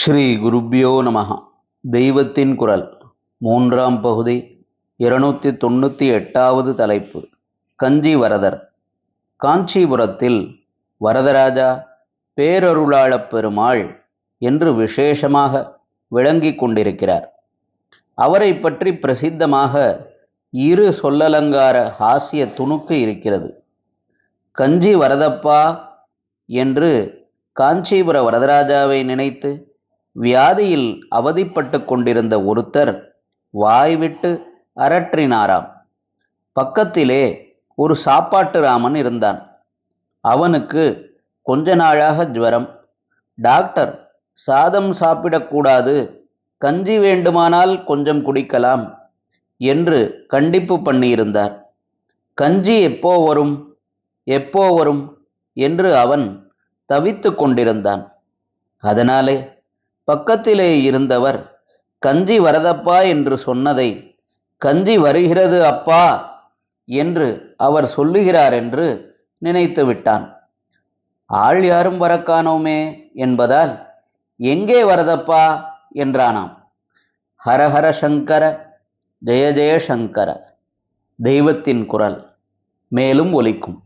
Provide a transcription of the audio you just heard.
ஸ்ரீ குருப்யோ நமஹ. தெய்வத்தின் குரல் மூன்றாம் பகுதி 298வது தலைப்பு. கஞ்சி வரதர். காஞ்சிபுரத்தில் வரதராஜா பேரருளாளப் பெருமாள் என்று விசேஷமாக விளங்கிக் கொண்டிருக்கிறார். அவரை பற்றி பிரசித்தமாக இரு சொல்லலங்கார ஹாஸ்ய துணுக்கு இருக்கிறது. கஞ்சி வரதப்பா என்று காஞ்சிபுர வரதராஜாவை நினைத்து வியாதியில் அவதிப்பட்டு கொண்டிருந்த ஒருத்தர் வாய்விட்டு அரற்றினாராம். பக்கத்திலே ஒரு சாப்பாட்டு ராமன் இருந்தான். அவனுக்கு கொஞ்ச நாளாக ஜுவரம். டாக்டர் சாதம் சாப்பிடக்கூடாது, கஞ்சி வேண்டுமானால் கொஞ்சம் குடிக்கலாம் என்று கண்டிப்பு பண்ணியிருந்தார். கஞ்சி எப்போ வரும் எப்போ வரும் என்று அவன் தவித்து கொண்டிருந்தான். அதனாலே பக்கத்திலே இருந்தவர் கஞ்சி வரதப்பா என்று சொன்னதை கஞ்சி வருகிறது அப்பா என்று அவர் சொல்லுகிறார் என்று நினைத்து விட்டான். ஆள் யாரும் வரக்கானோமே என்பதால் எங்கே வரதப்பா என்றானாம். ஹரஹர சங்கர, ஜெய ஜெய சங்கர. தெய்வத்தின் குரல் மேலும் ஒலிக்கும்.